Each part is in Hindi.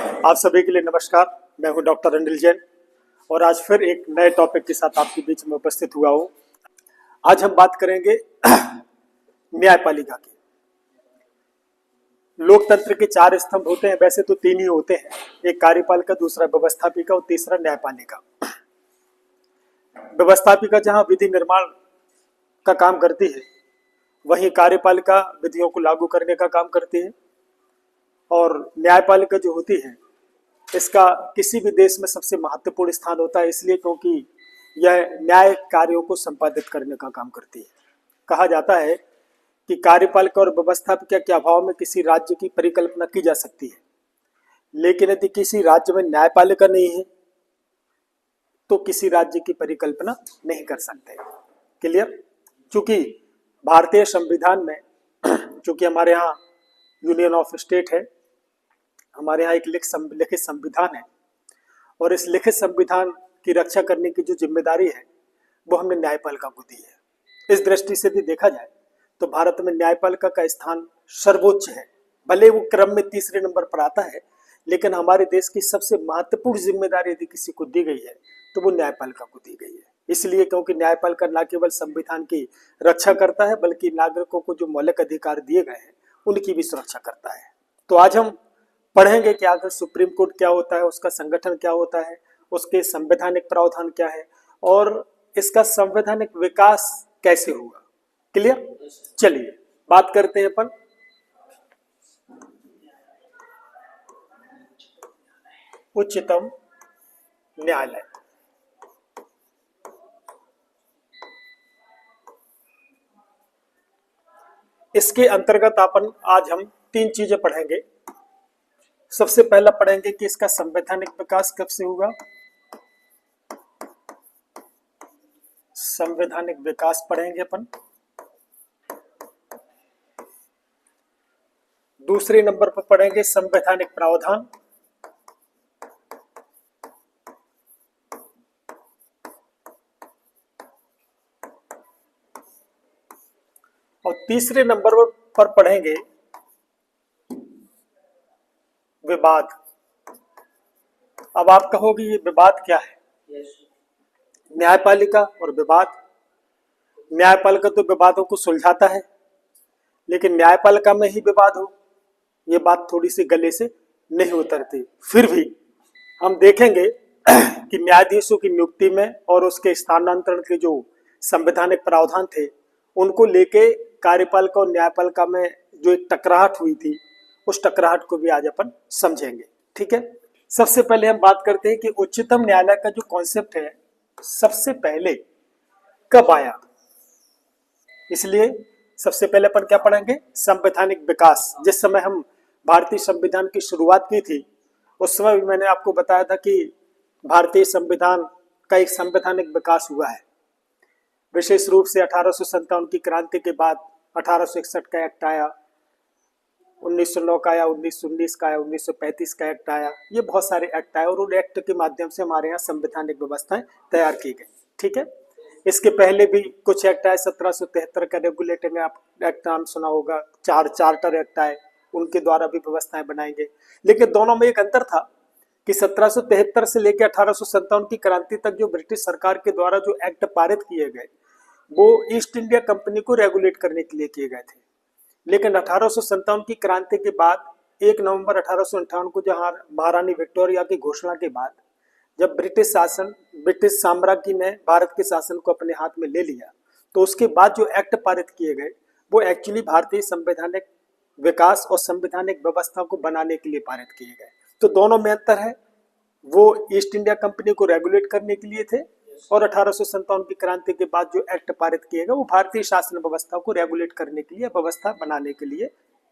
आप सभी के लिए नमस्कार। मैं हूं डॉक्टर अनिल जैन और आज फिर एक नए टॉपिक के साथ आपके बीच में उपस्थित हुआ हूं। आज हम बात करेंगे न्यायपालिका की। लोकतंत्र के चार स्तंभ होते हैं, वैसे तो तीन ही होते हैं, एक कार्यपालिका, दूसरा व्यवस्थापिका और तीसरा न्यायपालिका। व्यवस्थापिका जहां विधि निर्माण का काम करती है, वहीं कार्यपालिका विधियों को लागू करने का काम करती है और न्यायपालिका जो होती है इसका किसी भी देश में सबसे महत्वपूर्ण स्थान होता है, इसलिए क्योंकि यह न्याय कार्यों को संपादित करने का काम करती है। कहा जाता है कि कार्यपालिका और व्यवस्थापिका के अभाव में किसी राज्य की परिकल्पना की जा सकती है, लेकिन यदि किसी राज्य में न्यायपालिका नहीं है तो किसी राज्य की परिकल्पना नहीं कर सकते। क्लियर? चूंकि भारतीय संविधान में, चूंकि हमारे यहाँ यूनियन ऑफ स्टेट है, हमारे यहाँ एक लिखित संविधान है और इस लिखित संविधान की रक्षा करने की जो जिम्मेदारी है वो हमने न्यायपालिका को दी है। इस दृष्टि से भी देखा जाए तो भारत में न्यायपालिका का स्थान सर्वोच्च है। भले वो क्रम में तीसरे नंबर पर आता है, लेकिन हमारे देश की सबसे महत्वपूर्ण जिम्मेदारी यदि किसी को दी गई है तो वो न्यायपालिका को दी गई है। इसलिए क्योंकि न्यायपालिका न केवल संविधान की रक्षा करता है बल्कि नागरिकों को जो मौलिक अधिकार दिए गए हैं उनकी भी सुरक्षा करता है। तो आज हम पढ़ेंगे कि आखिर सुप्रीम कोर्ट क्या होता है, उसका संगठन क्या होता है, उसके संवैधानिक प्रावधान क्या है और इसका संवैधानिक विकास कैसे हुआ। क्लियर? चलिए बात करते हैं अपन उच्चतम न्यायालय। इसके अंतर्गत अपन आज हम तीन चीजें पढ़ेंगे। सबसे पहला पढ़ेंगे कि इसका संवैधानिक विकास कब से हुआ, संवैधानिक विकास पढ़ेंगे अपन। दूसरे नंबर पर पढ़ेंगे संवैधानिक प्रावधान। और तीसरे नंबर पर पढ़ेंगे विवाद। अब आप कहोगे ये विवाद क्या है? न्यायपालिका और विवाद। न्यायपालिका तो विवादों को सुलझाता है, लेकिन न्यायपालिका में ही विवाद हो, ये बात थोड़ी सी गले से नहीं उतरती। फिर भी हम देखेंगे कि न्यायाधीशों की नियुक्ति में और उसके स्थानांतरण के जो संवैधानिक प्रावधान थे उनको लेके कार्यपालिका और न्यायपालिका में जो एक टकराहट हुई थी उस टकराहट को भी आज अपन समझेंगे। ठीक है, सबसे पहले हम बात करते हैं कि उच्चतम न्यायालय का जो कॉन्सेप्ट है सबसे पहले कब आया। इसलिए सबसे पहले अपन क्या पढ़ेंगे, संवैधानिक विकास। जिस समय हम भारतीय संविधान की शुरुआत की थी उस समय भी मैंने आपको बताया था कि भारतीय संविधान का एक संवैधानिक विकास हुआ है। विशेष रूप से 1857 की क्रांति के बाद 1861 का एक्ट आया, 1909 का आया, 1919 का आया, 1935 का एक्ट आया। ये बहुत सारे एक्ट आए और उन एक्ट के माध्यम से हमारे यहाँ संवैधानिक व्यवस्थाएं तैयार की गई। ठीक है, इसके पहले भी कुछ एक्ट आए। 1773 का रेगुलेटिंग एक्ट नाम सुना होगा, चार्टर एक्ट आए, उनके द्वारा भी व्यवस्थाएं बनाएंगे। लेकिन दोनों में एक अंतर था कि 1773 से लेकर 1857 की क्रांति तक जो ब्रिटिश सरकार के द्वारा जो एक्ट पारित किए गए वो ईस्ट इंडिया कंपनी को रेगुलेट करने के लिए किए गए थे। लेकिन 1857 की क्रांति के बाद 1 नवंबर 1858 को जहां महारानी विक्टोरिया की घोषणा के बाद जब ब्रिटिश साम्राज्य ने भारत के शासन को अपने हाथ में ले लिया, तो उसके बाद जो एक्ट पारित किए गए वो एक्चुअली भारतीय संवैधानिक विकास और संवैधानिक व्यवस्था को बनाने के लिए पारित किए गए। तो दोनों में अंतर है, वो ईस्ट इंडिया कंपनी को रेगुलेट करने के लिए थे और 1857 की क्रांति के बाद जो एक्ट पारित किए गए वो भारतीय शासन व्यवस्था को रेगुलेट करने के लिए, व्यवस्था बनाने के लिए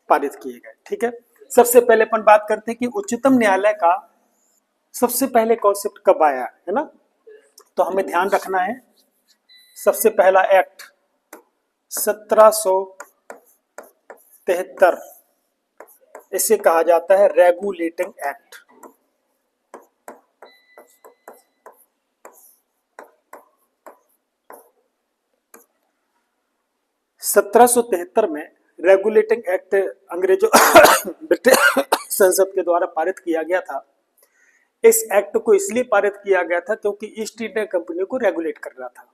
पारित किए गए। ठीक है, सबसे पहले अपन बात करते हैं कि उच्चतम न्यायालय का सबसे पहले कॉन्सेप्ट कब आया है ना। तो हमें ध्यान रखना है, सबसे पहला एक्ट 1773, इसे कहा जाता है रेगुलेटिंग एक्ट। 1773 में रेगुलेटिंग एक्ट अंग्रेजों ब्रिटिश संसद के द्वारा पारित किया गया था। इस एक्ट को इसलिए पारित किया गया था क्योंकि ईस्ट इंडिया कंपनी को रेगुलेट करना था।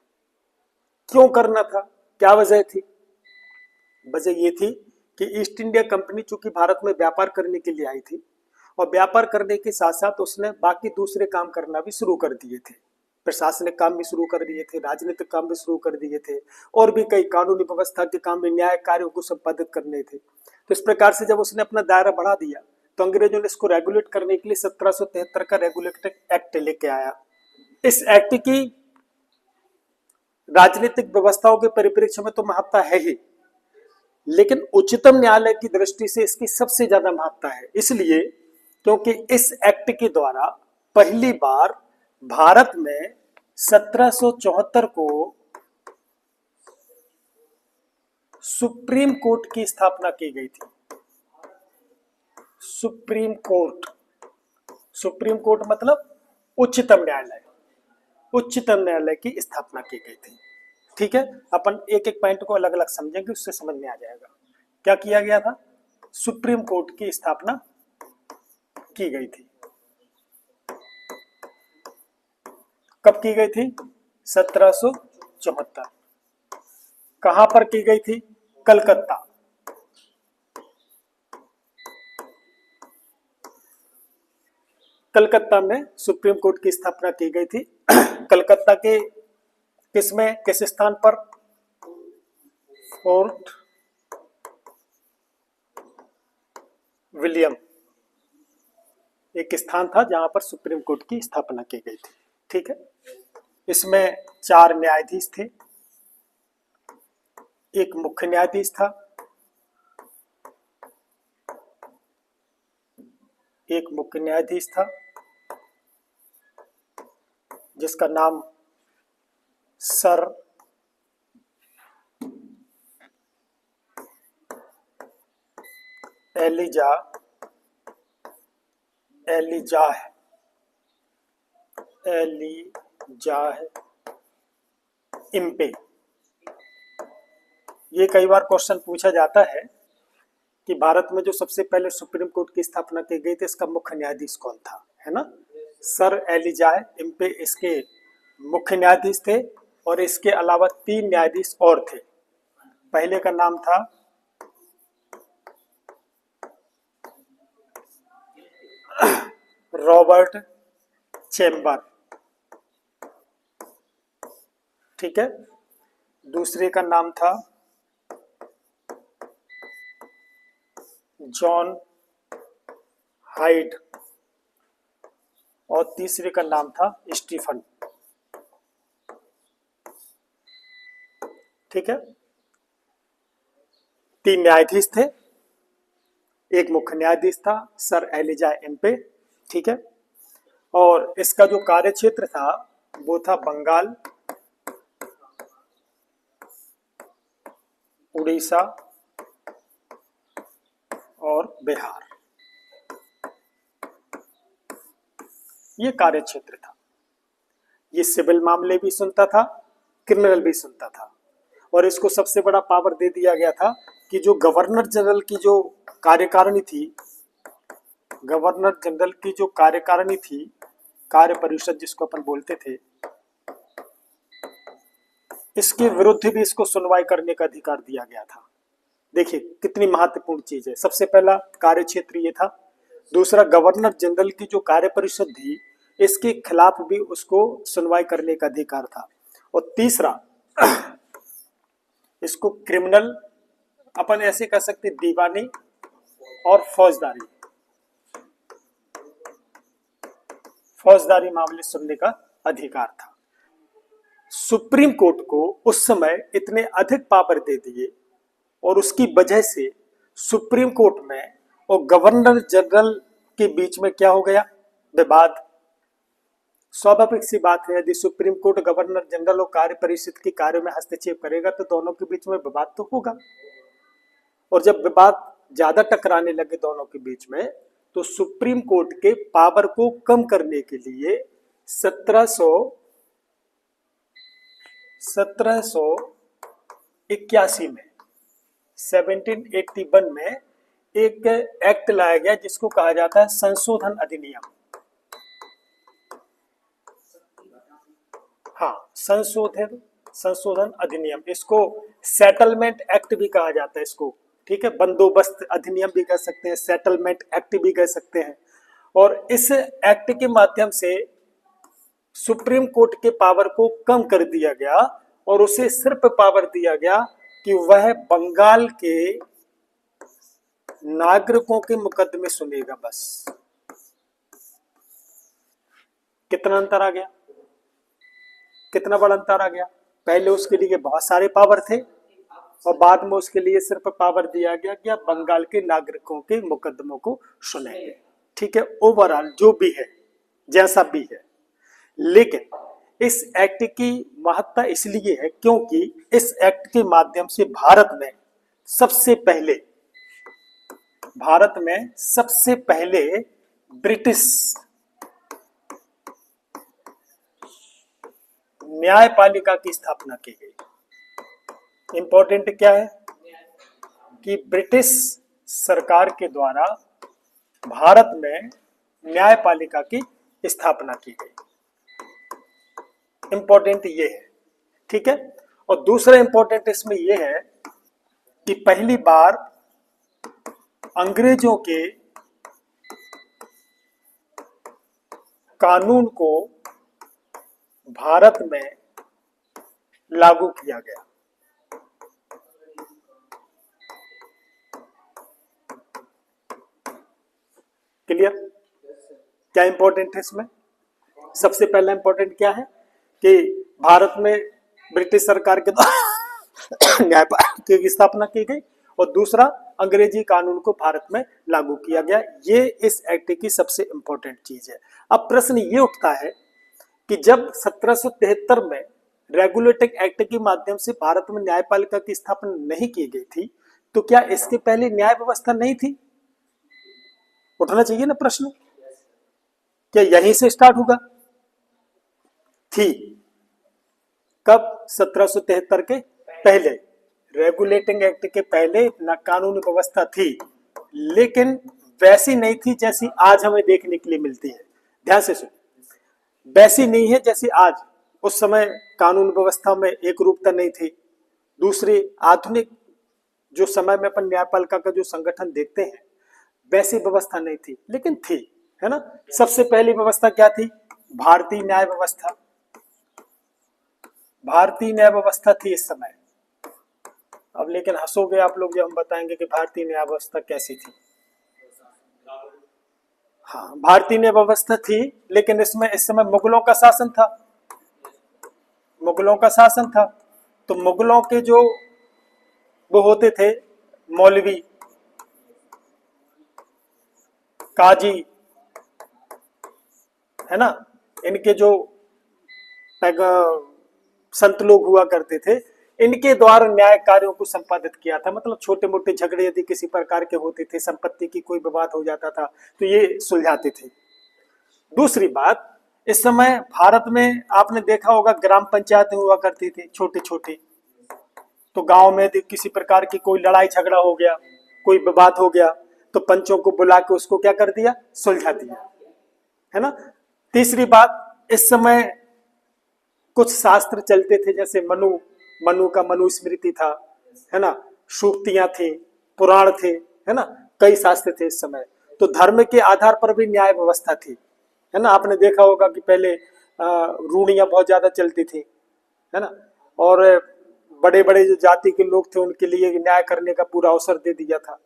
क्यों करना था, क्या वजह थी? वजह ये थी कि ईस्ट इंडिया कंपनी चूंकि भारत में व्यापार करने के लिए आई थी और व्यापार करने के साथ साथ उसने बाकी दूसरे काम करना भी शुरू कर दिए थे। प्रशासनिक काम भी शुरू कर दिए थे, राजनीतिक काम भी शुरू कर दिए थे और भी कई कानूनी व्यवस्था के काम भी, न्याय कार्यों को संपादित करने थे। तो इस प्रकार से जब उसने अपना दायरा बढ़ा दिया तो अंग्रेजों ने इसको रेगुलेट करने के लिए 1773 का रेगुलेटिंग एक्ट लेके आया। इस एक्ट की राजनीतिक व्यवस्थाओं के परिप्रेक्ष्य में तो महत्ता है ही, लेकिन उच्चतम न्यायालय की दृष्टि से इसकी सबसे ज्यादा महत्ता है। इसलिए क्योंकि इस एक्ट के द्वारा पहली बार भारत में 1774 को सुप्रीम कोर्ट की स्थापना की गई थी। सुप्रीम कोर्ट, सुप्रीम कोर्ट मतलब उच्चतम न्यायालय, उच्चतम न्यायालय की स्थापना की गई थी। ठीक है, अपन एक एक पॉइंट को अलग अलग समझेंगे, उससे समझ में आ जाएगा क्या किया गया था। सुप्रीम कोर्ट की स्थापना की गई थी। कब की गई थी? 1774। कहां पर की गई थी? कलकत्ता। कलकत्ता में सुप्रीम कोर्ट की स्थापना की गई थी। कलकत्ता के किस स्थान पर? फोर्ट विलियम एक स्थान था जहां पर सुप्रीम कोर्ट की स्थापना की गई थी। ठीक है, इसमें 4 न्यायाधीश थे, एक मुख्य न्यायाधीश था, एक मुख्य न्यायाधीश था जिसका नाम सर एलिजाह इम्पे। ये कई बार क्वेश्चन पूछा जाता है कि भारत में जो सबसे पहले सुप्रीम कोर्ट की स्थापना की गई थी इसका मुख्य न्यायाधीश कौन था, है ना? सर एलिजाह इम्पे इसके मुख्य न्यायाधीश थे और इसके अलावा 3 न्यायाधीश और थे। पहले का नाम था रॉबर्ट चेम्बर। ठीक है, दूसरे का नाम था जॉन हाइड और तीसरे का नाम था स्टीफन। ठीक है, 3 न्यायाधीश थे, एक मुख्य न्यायाधीश था सर एलिजाह इम्पे। ठीक है, और इसका जो कार्य क्षेत्र था वो था बंगाल, उड़ीसा और बिहार। ये कार्य क्षेत्र था। ये सिविल मामले भी सुनता था, क्रिमिनल भी सुनता था और इसको सबसे बड़ा पावर दे दिया गया था कि जो गवर्नर जनरल की जो कार्यकारिणी थी, गवर्नर जनरल की जो कार्यकारिणी थी, कार्य परिषद जिसको अपन बोलते थे, इसके विरुद्ध भी इसको सुनवाई करने का अधिकार दिया गया था। देखिए कितनी महत्वपूर्ण चीज है। सबसे पहला कार्य क्षेत्र ये था, दूसरा गवर्नर जनरल की जो कार्य परिषद थी इसके खिलाफ भी उसको सुनवाई करने का अधिकार था, और तीसरा इसको क्रिमिनल, अपन ऐसे कह सकते दीवानी और फौजदारी मामले सुनने का अधिकार था। सुप्रीम कोर्ट को उस समय इतने अधिक पावर दे दिए और उसकी वजह से सुप्रीम कोर्ट में और गवर्नर जनरल के बीच में क्या हो गया? विवाद। स्वाभाविक सी बात है, यदि सुप्रीम कोर्ट गवर्नर जनरल और कार्य परिषद के कार्य में हस्तक्षेप करेगा तो दोनों के बीच में विवाद तो होगा, और जब विवाद ज्यादा टकराने लगे दोनों के बीच में तो सुप्रीम कोर्ट के पावर को कम करने के लिए 1781 में 1781 में एक एक्ट लाया गया जिसको कहा जाता है संशोधन अधिनियम। हाँ, संशोधन अधिनियम, इसको सेटलमेंट एक्ट भी कहा जाता है इसको, ठीक है। बंदोबस्त अधिनियम भी कह सकते हैं, सेटलमेंट एक्ट भी कह सकते हैं। और इस एक्ट के माध्यम से सुप्रीम कोर्ट के पावर को कम कर दिया गया और उसे सिर्फ पावर दिया गया कि वह बंगाल के नागरिकों के मुकदमे सुनेगा, बस। कितना अंतर आ गया, कितना बड़ा अंतर आ गया। पहले उसके लिए बहुत सारे पावर थे और बाद में उसके लिए सिर्फ पावर दिया गया कि आप बंगाल के नागरिकों के मुकदमों को सुनेंगे, ठीक है। ओवरऑल जो भी है, जैसा भी है, लेकिन इस एक्ट की महत्ता इसलिए है क्योंकि इस एक्ट के माध्यम से भारत में सबसे पहले ब्रिटिश न्यायपालिका की स्थापना की गई। इंपॉर्टेंट क्या है कि ब्रिटिश सरकार के द्वारा भारत में न्यायपालिका की स्थापना की गई। इंपॉर्टेंट ये है, ठीक है। और दूसरा इंपॉर्टेंट इसमें ये है कि पहली बार अंग्रेजों के कानून को भारत में लागू किया गया। क्लियर? क्या इंपॉर्टेंट है इसमें? सबसे पहला इंपॉर्टेंट क्या है कि भारत में ब्रिटिश सरकार के द्वारा न्यायपालिका की स्थापना की गई और दूसरा अंग्रेजी कानून को भारत में लागू किया गया। ये इस एक्ट की सबसे इंपॉर्टेंट चीज है। अब प्रश्न ये उठता है कि जब 1773 में रेगुलेटिंग एक्ट के माध्यम से भारत में न्यायपालिका की स्थापना नहीं की गई थी, तो क्या इसके पहले न्याय व्यवस्था नहीं थी? उठना चाहिए ना प्रश्न, क्या यहीं से स्टार्ट होगा? थी। कब? 1773 के पहले, रेगुलेटिंग एक्ट के पहले ना कानूनी व्यवस्था थी, लेकिन वैसी नहीं थी जैसी आज हमें देखने के लिए मिलती है। ध्यान से सुन, वैसी नहीं है जैसी आज। उस समय कानून व्यवस्था में एक रूपता नहीं थी। दूसरी, आधुनिक जो समय में अपन न्यायपालिका का जो संगठन देखते हैं वैसी व्यवस्था नहीं थी, लेकिन थी, है ना। सबसे पहली व्यवस्था क्या थी? भारतीय न्याय व्यवस्था। भारतीय न्याय व्यवस्था थी इस समय। अब लेकिन हंसोगे आप लोग जब हम बताएंगे कि भारतीय न्याय व्यवस्था कैसी थी। हाँ, भारतीय न्याय व्यवस्था थी, लेकिन इसमें इस समय मुगलों का शासन था। मुगलों का शासन था, तो मुगलों के जो वो होते थे मौलवी, काजी, है ना, इनके जो संत लोग हुआ करते थे, इनके द्वारा न्याय कार्यों को संपादित किया था। मतलब छोटे मोटे झगड़े यदि किसी प्रकार के होते थे, संपत्ति की कोई विवाद हो जाता था, तो ये सुलझाते थे। दूसरी बात, इस समय भारत में आपने देखा होगा ग्राम पंचायतें हुआ करती थी, छोटे छोटे। तो गांव में यदि किसी प्रकार की कोई लड़ाई झगड़ा हो गया, कोई विवाद हो गया, तो पंचों को बुला के उसको क्या कर दिया? सुलझा दिया, है ना। तीसरी बात, इस समय कुछ शास्त्र चलते थे, जैसे मनु का मनुस्मृति था, है ना, सूक्तियां थी, पुराण थे, है ना, कई शास्त्र थे इस समय। तो धर्म के आधार पर भी न्याय व्यवस्था थी, है ना। आपने देखा होगा कि पहले रूढ़ियां बहुत ज्यादा चलती थी, है ना, और बड़े बड़े जो जाति के लोग थे उनके लिए न्याय करने का पूरा अवसर दे दिया था।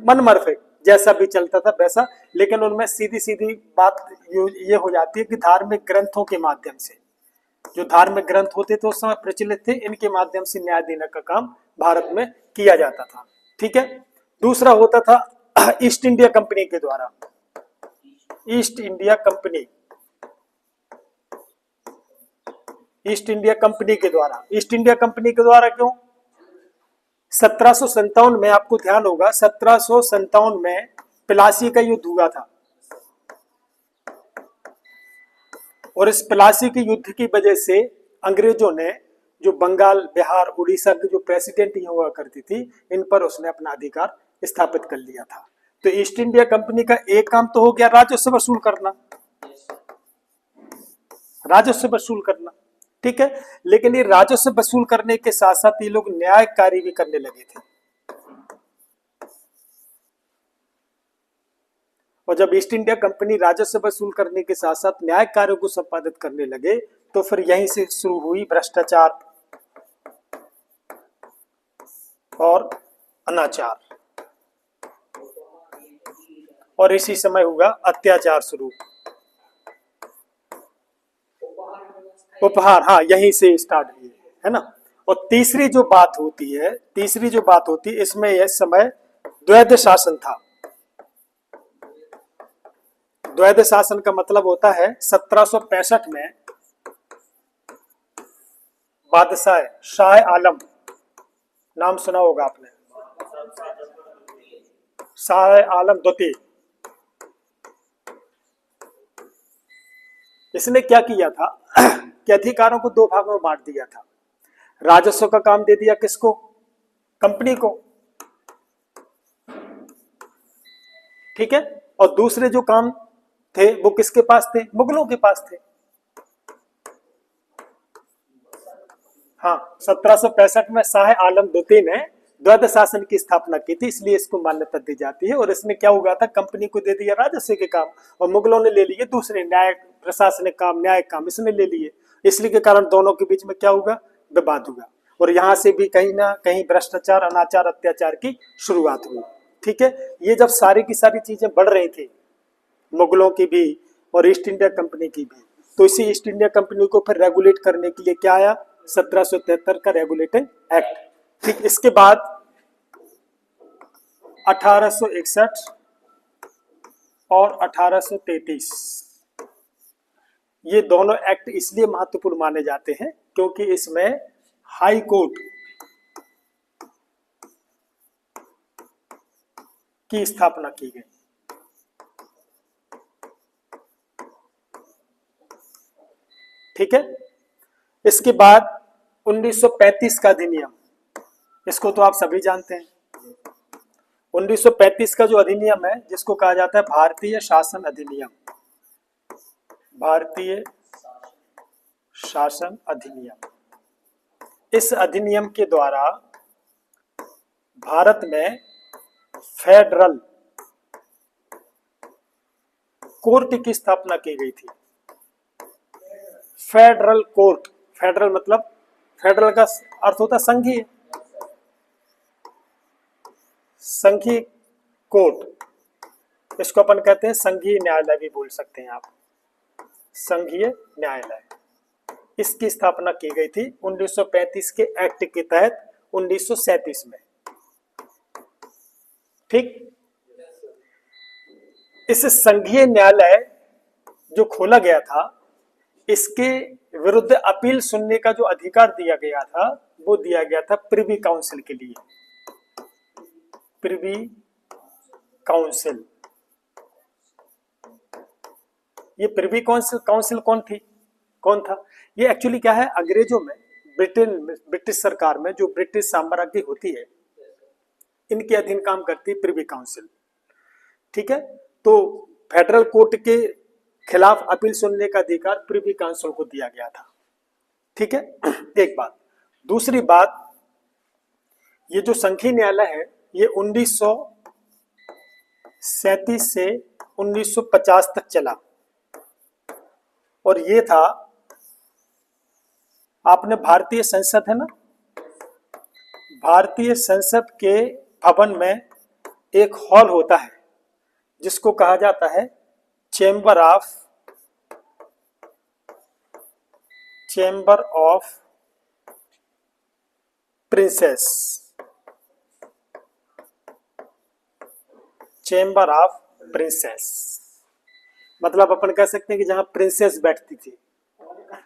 मन मर्फे जैसा भी चलता था वैसा, लेकिन उनमें सीधी सीधी बात ये हो जाती है कि धार्मिक ग्रंथों के माध्यम से, जो धार्मिक ग्रंथ होते थे उस समय प्रचलित थे, इनके माध्यम से न्याय देने का काम भारत में किया जाता था, ठीक है। दूसरा होता था ईस्ट इंडिया कंपनी के द्वारा। East India company, east India company के द्वारा। ईस्ट इंडिया कंपनी के द्वारा क्यों? 1757 में, आपको ध्यान होगा 1757 में प्लासी का युद्ध हुआ था, और इस प्लासी के युद्ध की वजह से अंग्रेजों ने जो बंगाल, बिहार, उड़ीसा की जो प्रेसिडेंट हुआ करती थी, इन पर उसने अपना अधिकार स्थापित कर लिया था। तो ईस्ट इंडिया कंपनी का एक काम तो हो गया राजस्व वसूल करना, राजस्व वसूल करना, ठीक है। लेकिन ये राजस्व वसूल करने के साथ साथ ये लोग न्याय कार्य भी करने लगे थे। और जब ईस्ट इंडिया कंपनी राजस्व वसूल करने के साथ साथ न्याय कार्यों को संपादित करने लगे, तो फिर यहीं से शुरू हुई भ्रष्टाचार और अनाचार, और इसी समय हुआ अत्याचार शुरू। उपहार, हाँ, यहीं से स्टार्ट हुई है ना। और तीसरी जो बात होती है इसमें यह समय द्वैध शासन था। द्वैध शासन का मतलब होता है 1765 में बादशाह शाह आलम, नाम सुना होगा आपने, शाह आलम द्वितीय, इसने क्या किया था कि अधिकारों को दो भागों में बांट दिया था। राजस्व का काम दे दिया किसको? कंपनी को, ठीक है। और दूसरे जो काम थे वो किसके पास थे? मुगलों के पास थे। हाँ, 1765 में शाह आलम द्वितीय ने द्वैध शासन की स्थापना की थी, इसलिए इसको मान्यता दी जाती है। और इसमें क्या हुआ था, कंपनी को दे दिया राजस्व के काम, और मुगलों ने ले लिए दूसरे न्याय प्रशासनिक काम, न्याय काम इसने ले लिए। इसलिए के कारण दोनों के बीच में क्या होगा, विवाद हुआ। और यहाँ से भी कहीं ना कहीं भ्रष्टाचार, अनाचार, अत्याचार की शुरुआत हुई, ठीक है। ये जब सारी की सारी चीजें बढ़ रही थी, मुगलों की भी और ईस्ट इंडिया कंपनी की भी, तो इसी ईस्ट इंडिया कंपनी को फिर रेगुलेट करने के लिए क्या आया, 1773 का रेगुलेटिंग एक्ट। ठीक, इसके बाद 1861 और 1833, ये दोनों एक्ट इसलिए महत्वपूर्ण माने जाते हैं क्योंकि इसमें हाई कोर्ट की स्थापना की गई। ठीक है। इसके बाद 1935 का अधिनियम, इसको तो आप सभी जानते हैं। 1935 का जो अधिनियम है, जिसको कहा जाता है भारतीय शासन अधिनियम, भारतीय शासन अधिनियम, इस अधिनियम के द्वारा भारत में फेडरल कोर्ट की स्थापना की गई थी। फेडरल कोर्ट, फेडरल मतलब, फेडरल का अर्थ होता है संघीय, संघीय कोर्ट, इसको अपन कहते हैं संघीय न्यायालय भी बोल सकते हैं आप, संघीय न्यायालय। इसकी स्थापना की गई थी 1935 के एक्ट के तहत 1937 में। ठीक, इस संघीय न्यायालय जो खोला गया था, इसके विरुद्ध अपील सुनने का जो अधिकार दिया गया था, वो दिया गया था प्रिवी काउंसिल के लिए। प्रिवी काउंसिल, ये प्रिवी काउंसिल कौन था? ये एक्चुअली क्या है, अंग्रेजों में, ब्रिटिश सरकार में जो ब्रिटिश साम्राज्य होती है, इनके अधीन काम करती है प्रिवी काउंसिल। ठीक है, तो फेडरल कोर्ट के खिलाफ अपील सुनने का अधिकार प्रिवी काउंसिल को दिया गया था। ठीक है, एक बात। दूसरी बात, ये जो संघीय न्यायालय है, ये 1937 से 1950 तक चला, और ये था, आपने भारतीय संसद है ना, भारतीय संसद के भवन में एक हॉल होता है जिसको कहा जाता है chamber of princess, chamber of princess, मतलब अपन कह सकते हैं कि जहां प्रिंसेस बैठती थी।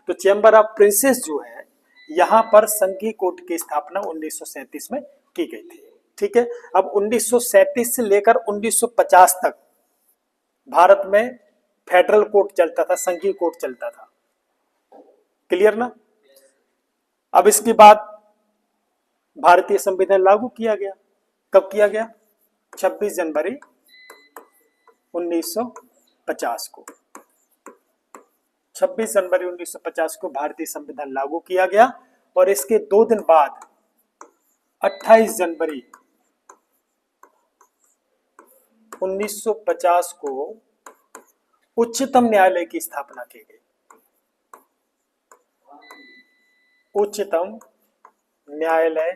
तो चेंबर ऑफ प्रिंसेस जो है, यहां पर संघीय कोर्ट की स्थापना 1937 में की गई थी। ठीक है, अब 1937 से लेकर 1950 तक भारत में फेडरल कोर्ट चलता था, संघीय कोर्ट चलता था। क्लियर ना? अब इसके बाद भारतीय संविधान लागू किया गया। कब किया गया? 26 जनवरी 1950 को। 26 जनवरी 1950 को भारतीय संविधान लागू किया गया और इसके 2 दिन बाद 28 जनवरी 1950 को उच्चतम न्यायालय की स्थापना की गई। उच्चतम न्यायालय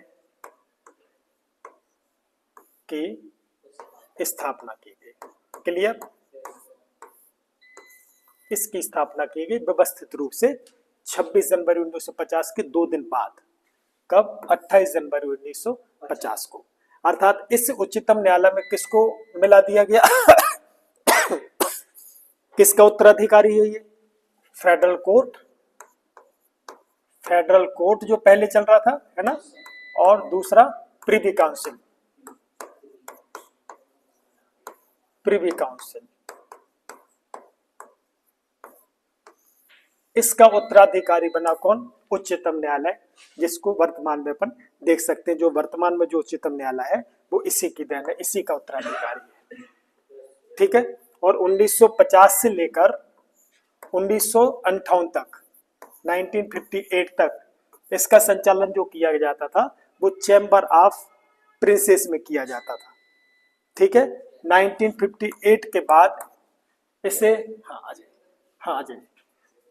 की स्थापना की गई। क्लियर? इसकी स्थापना की गई व्यवस्थित रूप से 26 जनवरी 1950 के 2 दिन बाद। कब? 28 जनवरी 1950 को। अर्थात इस उच्चतम न्यायालय में किसको मिला दिया गया? किसका उत्तराधिकारी है ये? Federal court. फेडरल कोर्ट जो पहले चल रहा था, है ना, और दूसरा प्रिवी काउंसिल। प्रिवी काउंसिल इसका उत्तराधिकारी बना कौन? उच्चतम न्यायालय, जिसको वर्तमान में अपन देख सकते हैं। जो वर्तमान में जो उच्चतम न्यायालय है वो इसी की देन है, इसी का उत्तराधिकारी है। ठीक है। और 1950 से लेकर 1958 तक, 1958 तक इसका संचालन जो किया जाता था वो चैम्बर ऑफ प्रिंसेस में किया जाता था। ठीक है। 1958 के बाद इसे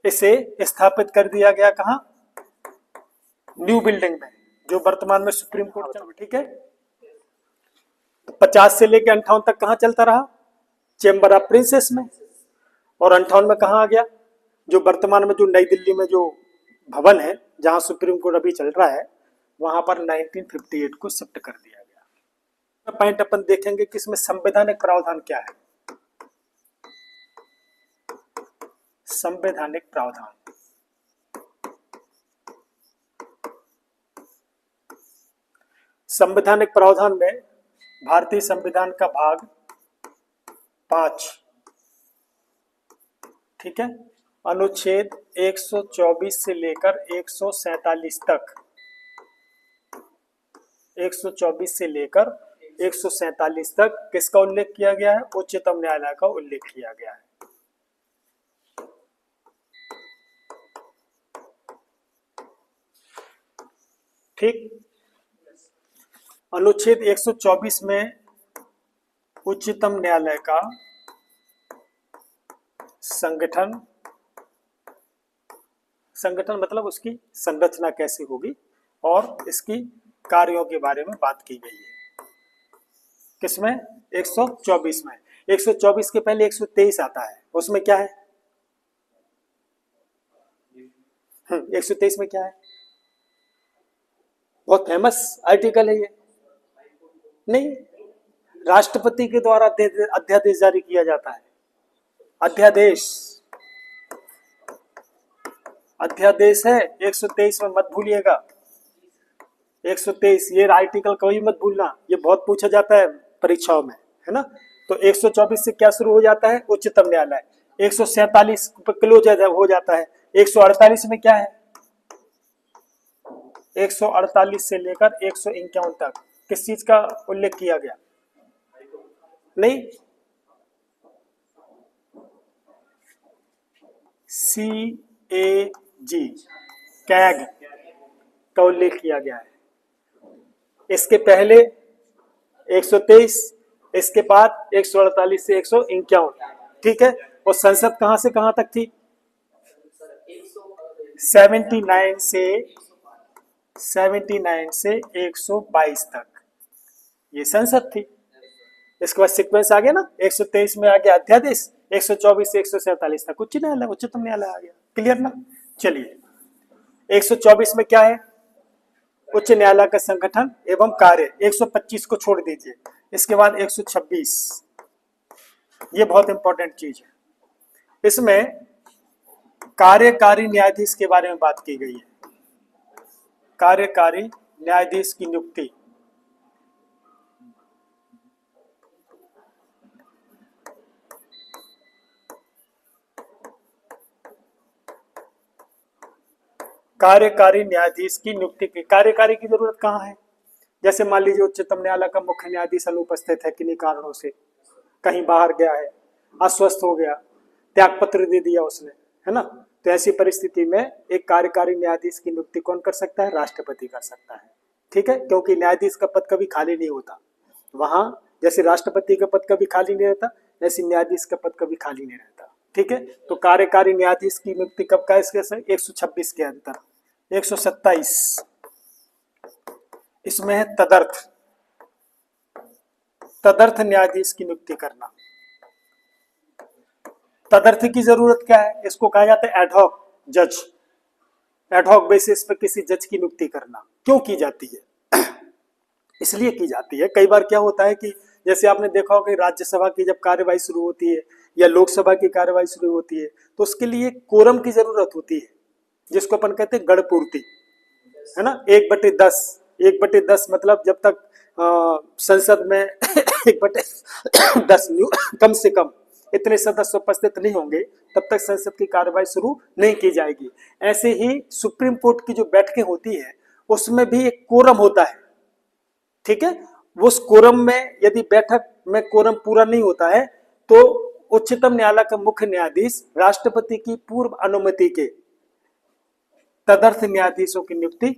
इसे स्थापित कर दिया गया। कहाँ? न्यू बिल्डिंग में, जो वर्तमान में सुप्रीम कोर्ट चल। ठीक है। तो 50 से लेकर 58 तक कहाँ चलता रहा? चैम्बर ऑफ प्रिंसेस में। और 58 में कहाँ आ गया? जो वर्तमान में जो नई दिल्ली में जो भवन है जहां सुप्रीम कोर्ट अभी चल रहा है, वहां पर 1958 को शिफ्ट कर दिया गया। पॉइंट अपन देखेंगे कि इसमें संवैधानिक प्रावधान क्या है। संवैधानिक प्रावधान, संवैधानिक प्रावधान में भारतीय संविधान का भाग 5, ठीक है, अनुच्छेद 124 से लेकर 147 तक, 124 से लेकर 147 तक किसका उल्लेख किया गया है? उच्चतम न्यायालय का उल्लेख किया गया है। ठीक। अनुच्छेद 124 में उच्चतम न्यायालय का संगठन मतलब उसकी संरचना कैसी होगी और इसकी कार्यों के बारे में बात की गई है। किसमें? 124 में। 124 के पहले 123 आता है, उसमें क्या है? 123 में क्या है? बहुत फेमस आर्टिकल है ये। नहीं, राष्ट्रपति के द्वारा अध्यादेश जारी किया जाता है। अध्यादेश है 123 में, मत भूलिएगा। 123 ये आर्टिकल कभी मत भूलना, ये बहुत पूछा जाता है परीक्षाओं में, है ना। तो 124 से क्या शुरू हो जाता है? उच्चतम न्यायालय। 147 पर क्लोज हो जाता है। 148 में क्या है? 148 से लेकर 151 तक किस चीज का उल्लेख किया गया? नहीं, CAG, कैग का उल्लेख किया गया है। इसके पहले 123, इसके बाद 148 से 151, ठीक है। और संसद कहां से कहां तक थी? 79 से 122 तक ये संसद थी। इसके बाद सीक्वेंस आ गया ना, 123 में आ गया अध्यादेश, 124 से 147 तक उच्च न्यायालय, उच्चतम न्यायालय आ गया। क्लियर ना? चलिए, 124 में क्या है? उच्च न्यायालय का संगठन एवं कार्य। 125 को छोड़ दीजिए। इसके बाद 126, ये बहुत इंपॉर्टेंट चीज है। इसमें कार्यकारी न्यायाधीश के बारे में बात की गई है। कार्यकारी न्यायाधीश की नियुक्ति। कार्यकारी न्यायाधीश की नियुक्ति की, कार्यकारी की जरूरत कहाँ है? जैसे मान लीजिए उच्चतम न्यायालय का मुख्य न्यायाधीश अनुपस्थित है किन्हीं कारणों से, कहीं बाहर गया है, अस्वस्थ हो गया, त्यागपत्र दे दिया उसने, है ना, तो ऐसी परिस्थिति में एक कार्यकारी न्यायाधीश की नियुक्ति कौन कर सकता है? राष्ट्रपति कर सकता है। ठीक है, क्योंकि न्यायाधीश का पद कभी खाली नहीं होता वहां, जैसे राष्ट्रपति का पद कभी खाली नहीं रहता, ऐसे न्यायाधीश का पद कभी खाली नहीं रहता। ठीक है, तो कार्यकारी न्यायाधीश की नियुक्ति कब का? इसके 126 के अंतर। 127 इसमें है तदर्थ, तदर्थ न्यायाधीश की नियुक्ति करना। तदर्थ की जरूरत क्या है? इसको कहा जाता है एडहॉक जज, एडहॉक बेसिस पे किसी जज की नियुक्ति करना। क्यों की जाती है? इसलिए की जाती है, कई बार क्या होता है कि जैसे आपने देखा होगा कि राज्यसभा की जब कार्यवाही शुरू होती है या लोकसभा की कार्यवाही शुरू होती है तो उसके लिए कोरम की जरूरत होती है, जिसको अपन कहते हैं गणपूर्ति, है ना, 1/10। 1/10 मतलब जब तक संसद में 1/10 कम से कम इतने सदस्य उपस्थित नहीं होंगे तब तक संसद की कार्यवाही शुरू नहीं की जाएगी। ऐसे ही सुप्रीम कोर्ट की जो बैठकें होती है उसमें भी एक कोरम होता है। ठीक है, उस कोरम में यदि बैठक में कोरम पूरा नहीं होता है तो उच्चतम न्यायालय का मुख्य न्यायाधीश राष्ट्रपति की पूर्व अनुमति के तदर्थ न्यायाधीशों की नियुक्ति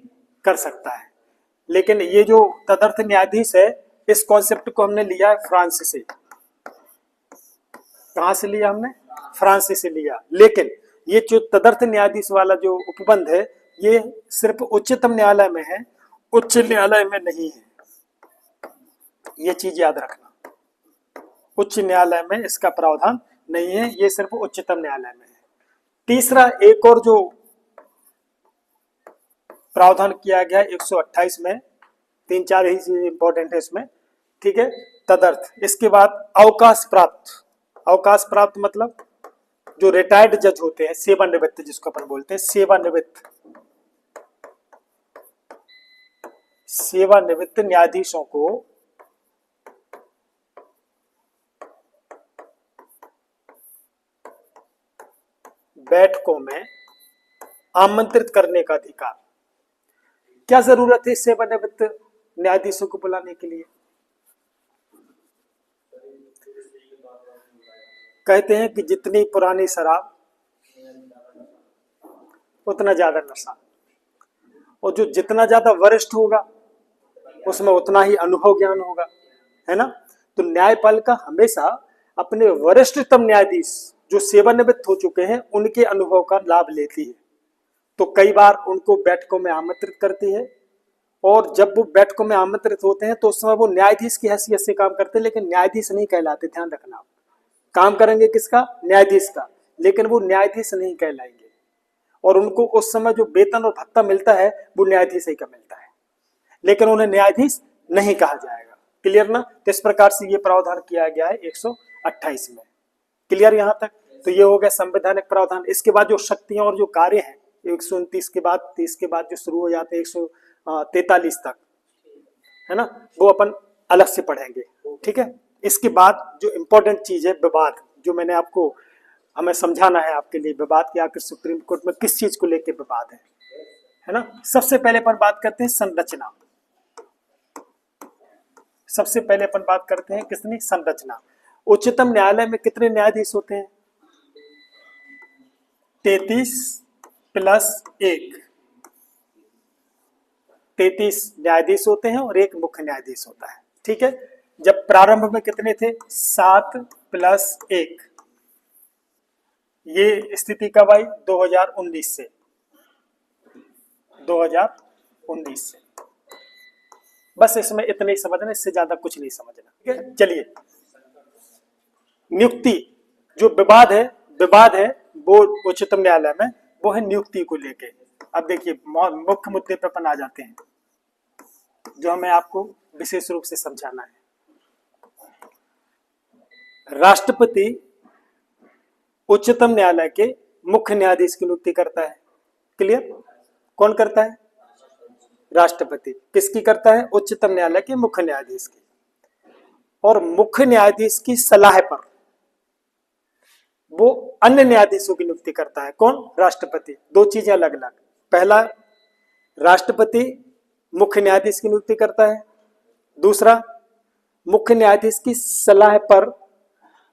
कर सकता है। लेकिन ये जो तदर्थ न्यायाधीश है, इस कॉन्सेप्ट को हमने लिया है फ्रांस से। कहां से लिया हमने? फ्रांस से लिया। लेकिन ये जो तदर्थ न्यायाधीश वाला जो उपबंध है ये सिर्फ उच्चतम न्यायालय में है, उच्च न्यायालय में नहीं है। ये चीज याद रखना, उच्च न्यायालय में इसका प्रावधान नहीं है, ये सिर्फ उच्चतम न्यायालय में है। तीसरा एक और जो प्रावधान किया गया 128 में, 3-4 ही चीज इंपॉर्टेंट है इसमें। ठीक है, तदर्थ। इसके बाद अवकाश प्राप्त। अवकाश प्राप्त मतलब जो रिटायर्ड जज होते हैं, सेवानिवृत्त जिसको अपन बोलते हैं, सेवानिवृत्त, सेवानिवृत्त न्यायाधीशों को बैठकों में आमंत्रित करने का अधिकार। क्या जरूरत है सेवानिवृत्त न्यायाधीशों को बुलाने के लिए? कहते हैं कि जितनी पुरानी शराब उतना ज्यादा नशा, और जो जितना ज्यादा वरिष्ठ होगा उसमें उतना ही अनुभव ज्ञान होगा, है ना। तो न्यायपालिका हमेशा अपने वरिष्ठतम न्यायाधीश जो सेवानिवृत्त हो चुके हैं उनके अनुभव का लाभ लेती है। तो कई बार उनको बैठकों में आमंत्रित करती है, और जब वो बैठकों में आमंत्रित होते हैं तो उस समय वो न्यायाधीश की हैसियत से काम करते हैं, लेकिन न्यायाधीश नहीं कहलाते। ध्यान रखना, काम करेंगे किसका? न्यायाधीश का, लेकिन वो न्यायाधीश नहीं कहलाएंगे, और उनको उस समय जो वेतन और भत्ता मिलता है वो न्यायाधीश ही का मिलता है, लेकिन उन्हें न्यायाधीश नहीं कहा जाएगा। क्लियर ना? तो इस प्रकार से ये प्रावधान किया गया है 128 में। क्लियर यहाँ तक? तो ये हो गया संवैधानिक प्रावधान। इसके बाद जो शक्तियां और जो कार्य हैं 129 के बाद, 30 के बाद जो शुरू हो जाते हैं 143 तक, है ना, वो अपन अलग से पढ़ेंगे। ठीक है, इसके बाद जो इंपॉर्टेंट चीज है विवाद, जो मैंने आपको हमें समझाना है आपके लिए, विवाद की आखिर सुप्रीम कोर्ट में किस चीज को लेकर विवाद है ना। सबसे पहले अपन बात करते हैं संरचना। सबसे पहले अपन बात करते हैं किसने? संरचना। उच्चतम न्यायालय में कितने न्यायाधीश होते हैं? 33 + 1, 33 न्यायाधीश होते हैं और एक मुख्य न्यायाधीश होता है। ठीक है, जब प्रारंभ में कितने थे? 7 + 1। ये स्थिति कब आई? 2019 से, 2019 से। बस इसमें इतना ही समझना, इससे ज्यादा कुछ नहीं समझना। ठीक है, चलिए। नियुक्ति, जो विवाद है वो उच्चतम न्यायालय में, वो है नियुक्ति को लेके। अब देखिए मुख्य मुद्दे पर अपन आ जाते हैं जो हमें आपको विशेष रूप से समझाना है। राष्ट्रपति उच्चतम न्यायालय के मुख्य न्यायाधीश की नियुक्ति करता है। क्लियर? कौन करता है? राष्ट्रपति। किसकी करता है? उच्चतम न्यायालय के मुख्य न्यायाधीश की। और मुख्य न्यायाधीश की सलाह पर वो अन्य न्यायाधीशों की नियुक्ति करता है। कौन? राष्ट्रपति। दो चीजें अलग अलग। पहला, राष्ट्रपति मुख्य न्यायाधीश की नियुक्ति करता है। दूसरा, मुख्य न्यायाधीश की सलाह पर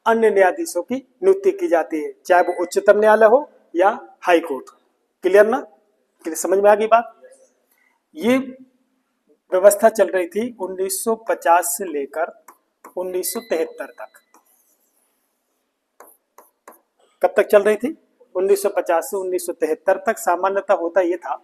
अन्य न्यायाधीशों की नियुक्ति की जाती है, चाहे वो उच्चतम न्यायालय हो या हाई कोर्ट। क्लियर ना? क्लियर, समझ में आ गई बात? ये व्यवस्था चल रही थी 1950 से लेकर 1973 तक। कब तक चल रही थी? 1950 से 1973 तक। सामान्यतः होता यह था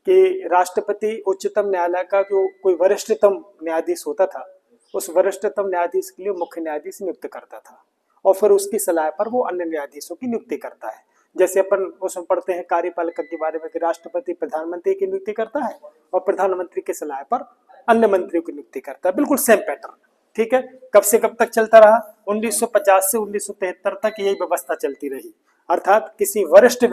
कि राष्ट्रपति उच्चतम न्यायालय का जो कोई वरिष्ठतम न्यायाधीश होता था, उस वरिष्ठतम न्यायाधीश के लिए मुख्य न्यायाधीश नियुक्त करता था और फिर उसकी सलाह पर वो अन्य न्यायाधीशों की नियुक्ति करता है। जैसे अपन उसमें पढ़ते हैं कार्यपालिका के बारे में कि राष्ट्रपति प्रधानमंत्री की नियुक्ति करता है और प्रधानमंत्री की सलाह पर अन्य मंत्रियों की नियुक्ति करता है। बिल्कुल सेम पैटर्न। ठीक है, कब से कब तक चलता रहा? 1950 से 1973 तक यही व्यवस्था चलती रही। अर्थात किसी वरिष्ठ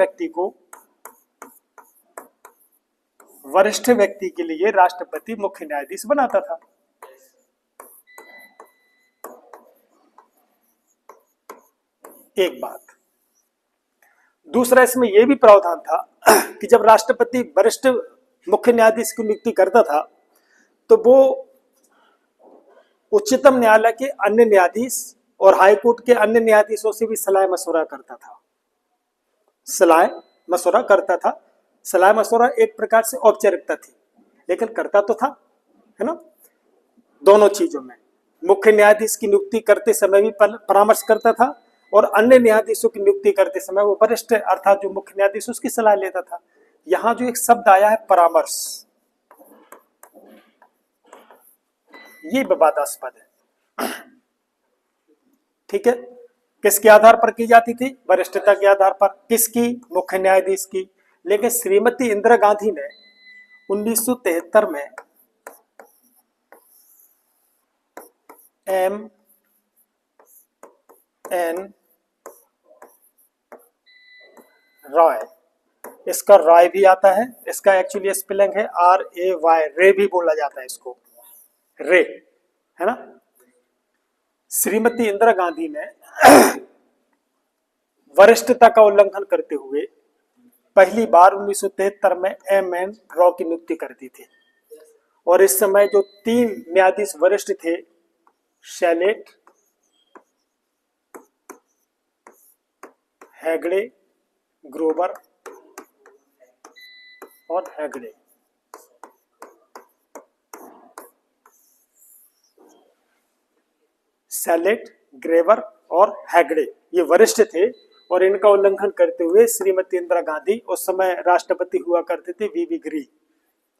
व्यक्ति के लिए राष्ट्रपति मुख्य न्यायाधीश बनाता था। एक बात। दूसरा, इसमें यह भी प्रावधान था कि जब राष्ट्रपति वरिष्ठ मुख्य न्यायाधीश की नियुक्ति करता था तो वो उच्चतम न्यायालय के अन्य न्यायाधीश और हाईकोर्ट के अन्य न्यायाधीशों से भी सलाह मशवरा करता था। सलाह मशवरा एक प्रकार से औपचारिकता थी, लेकिन करता तो था, है ना? दोनों चीजों में मुख्य न्यायाधीश की नियुक्ति करते समय भी परामर्श करता था और अन्य न्यायाधीशों की नियुक्ति करते समय वो वरिष्ठ अर्थात जो मुख्य न्यायाधीश उसकी सलाह लेता था। यहां जो एक शब्द आया है परामर्श, ये विवादास्पद है। ठीक है, किसके आधार पर की जाती थी? वरिष्ठता के आधार पर। किसकी? मुख्य न्यायाधीश की। लेकिन श्रीमती इंदिरा गांधी ने 1973 में M N रॉय, इसका रॉय भी आता है, इसका एक्चुअली स्पेलिंग है RAY, रे भी बोला जाता है इसको, रे, है ना? श्रीमती इंदिरा गांधी ने वरिष्ठता का उल्लंघन करते हुए पहली बार 1973 में MN रॉय की नियुक्ति कर दी थी। और इस समय जो 3 न्यायाधीश वरिष्ठ थे, शैलेट, हेगड़े, ग्रोवर और हेगड़े, शैलेट, ग्रेवर और हेगड़े, ये वरिष्ठ थे और इनका उल्लंघन करते हुए श्रीमती इंदिरा गांधी, उस समय राष्ट्रपति हुआ करते थे VV गिरी,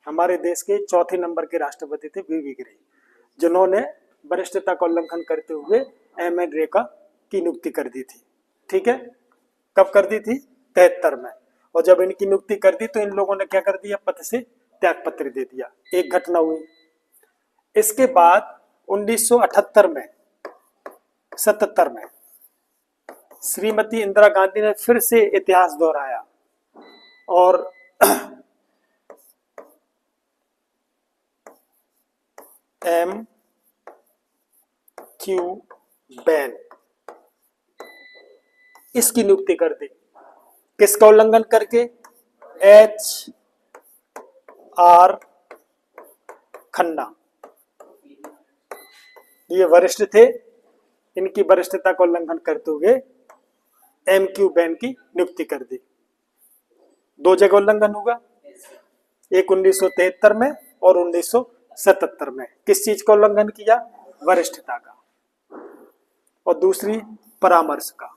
हमारे देश के 4थे नंबर के राष्ट्रपति थे VV गिरी, जिन्होंने वरिष्ठता का उल्लंघन करते हुए MN रे की नियुक्ति कर दी थी। ठीक है, कब कर दी थी? 73 में। और जब इनकी नियुक्ति कर दी तो इन लोगों ने क्या कर दिया? पद से त्याग पत्र दे दिया। एक घटना हुई। इसके बाद 1978 में 77 में श्रीमती इंदिरा गांधी ने फिर से इतिहास दोहराया और MQ बैन, इसकी नियुक्ति कर दी। किसका उल्लंघन करके? HR खन्ना, ये वरिष्ठ थे, इनकी वरिष्ठता का उल्लंघन करते हुए MQ बैन की नियुक्ति कर दी। 2 जगह उल्लंघन होगा, एक 1973 में और 1977 में। किस चीज का उल्लंघन किया? वरिष्ठता का। और दूसरी परामर्श का।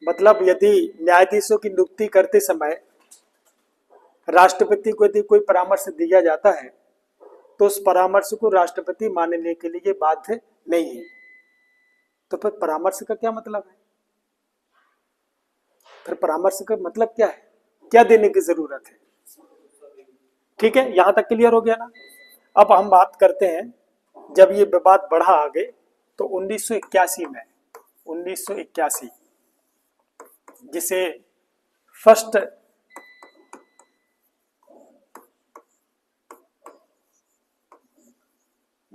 मतलब यदि न्यायाधीशों की नियुक्ति करते समय राष्ट्रपति को यदि कोई परामर्श दिया जाता है तो उस परामर्श को राष्ट्रपति मानने के लिए बाध्य नहीं है। तो फिर परामर्श का क्या मतलब है? फिर परामर्श का मतलब क्या है? क्या देने की जरूरत है? ठीक है, यहां तक क्लियर हो गया ना? अब हम बात करते हैं, जब ये विवाद बढ़ा आगे तो 1981 में 1981 जिसे फर्स्ट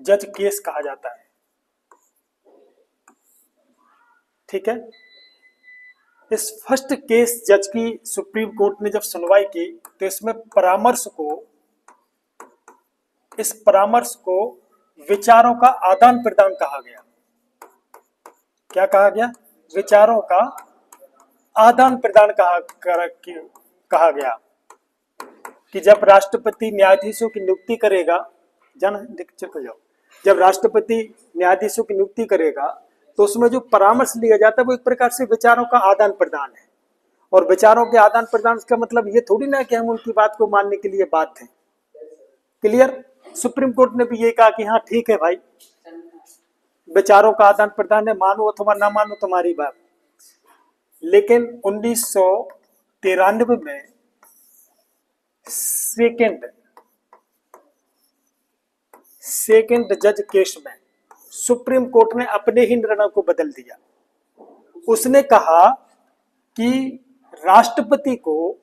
जज केस कहा जाता है। ठीक है, इस फर्स्ट केस जज की सुप्रीम कोर्ट ने जब सुनवाई की तो इसमें इस परामर्श को विचारों का आदान प्रदान कहा गया। क्या कहा गया? विचारों का आदान प्रदान कहा गया कि जब राष्ट्रपति न्यायाधीशों की नियुक्ति करेगा, जब राष्ट्रपति न्यायाधीशों की नियुक्ति करेगा तो उसमें जो परामर्श लिया जाता है वो एक प्रकार से विचारों का आदान प्रदान है। और विचारों के आदान प्रदान का मतलब ये थोड़ी ना कि हम उनकी बात को मानने के लिए बाध्य हैं। क्लियर? सुप्रीम कोर्ट ने भी ये कहा कि हाँ ठीक है भाई, विचारों का आदान प्रदान है, मानो अथवा ना मानो तुम्हारी बात। लेकिन 1993 में सेकेंड जज केस में सुप्रीम कोर्ट ने अपने ही निर्णय को बदल दिया। उसने कहा कि राष्ट्रपति को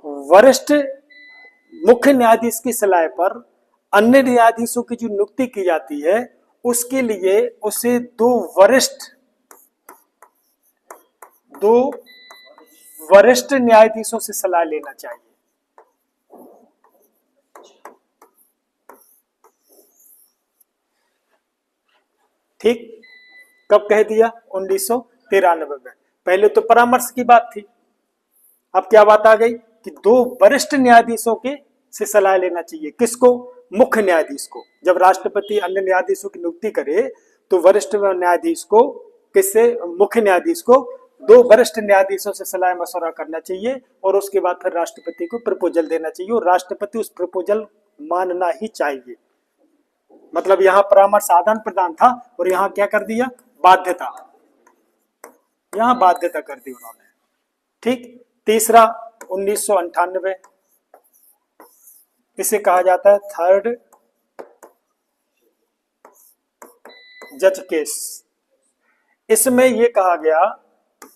वरिष्ठ मुख्य न्यायाधीश की सलाह पर अन्य न्यायाधीशों की जो नियुक्ति की जाती है उसके लिए उसे दो वरिष्ठ न्यायाधीशों से सलाह लेना चाहिए। ठीक, कब कह दिया? 1993 में। पहले तो परामर्श की बात थी, अब क्या बात आ गई कि दो वरिष्ठ न्यायाधीशों के से सलाह लेना चाहिए। किसको? मुख्य न्यायाधीश को। जब राष्ट्रपति अन्य न्यायाधीशों की नियुक्ति करे तो वरिष्ठ न्यायाधीश को किससे? मुख्य न्यायाधीश को दो वरिष्ठ न्यायाधीशों से सलाह मशवरा करना चाहिए और उसके बाद फिर राष्ट्रपति को प्रपोजल देना चाहिए और राष्ट्रपति उस प्रपोजल मानना ही चाहिए। मतलब यहां परामर्श आदान प्रदान था और यहां क्या कर दिया? बाध्यता। यहां बाध्यता कर दी उन्होंने। ठीक। तीसरा 1998, इसे कहा जाता है थर्ड जज केस। इसमें यह कहा गया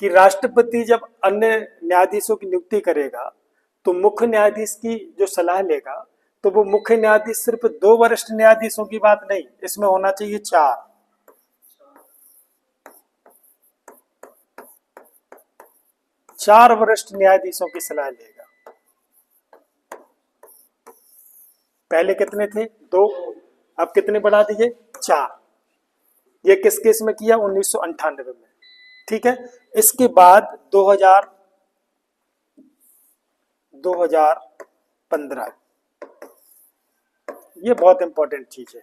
कि राष्ट्रपति जब अन्य न्यायाधीशों की नियुक्ति करेगा तो मुख्य न्यायाधीश की जो सलाह लेगा तो वो मुख्य न्यायाधीश सिर्फ दो वरिष्ठ न्यायाधीशों की बात नहीं, इसमें होना चाहिए चार वरिष्ठ न्यायाधीशों की सलाह लेगा। पहले कितने थे? दो, अब कितने बढ़ा दिए? चार। ये किस केस में किया? 1998 में। ठीक है। इसके बाद 2015, ये बहुत इंपॉर्टेंट चीज है,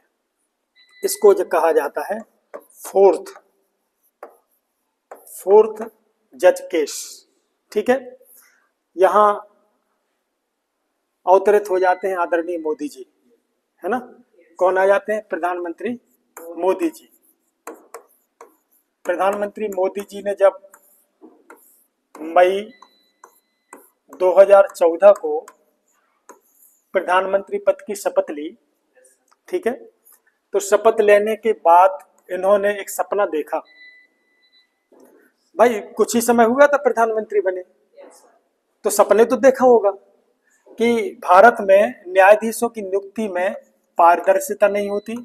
इसको जो कहा जाता है फोर्थ जज केस। ठीक है। यहां अवतरित हो जाते हैं आदरणीय मोदी जी, है ना? कौन आ जाते हैं? प्रधानमंत्री मोदी जी। प्रधानमंत्री मोदी जी ने जब मई 2014 को प्रधानमंत्री पद की शपथ ली, ठीक है, तो शपथ लेने के बाद इन्होंने एक सपना देखा। भाई कुछ ही समय हुआ था प्रधानमंत्री बने, तो सपने तो देखा होगा कि भारत में न्यायाधीशों की नियुक्ति में पारदर्शिता नहीं होती,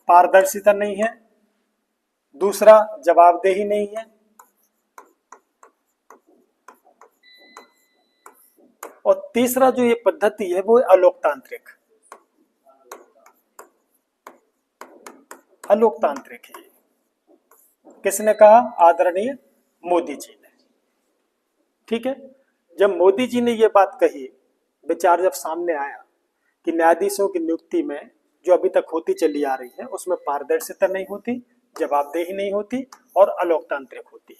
पारदर्शिता नहीं है, दूसरा जवाबदेही नहीं है, और तीसरा जो ये पद्धति है वो अलोकतांत्रिक है। किसने कहा? आदरणीय मोदी जी ने। ठीक है। जब मोदी जी ने ये बात कही, विचार जब सामने आया कि न्यायाधीशों की नियुक्ति में जो अभी तक होती चली आ रही है उसमें पारदर्शिता नहीं होती, जवाबदेही नहीं होती और अलोकतांत्रिक होती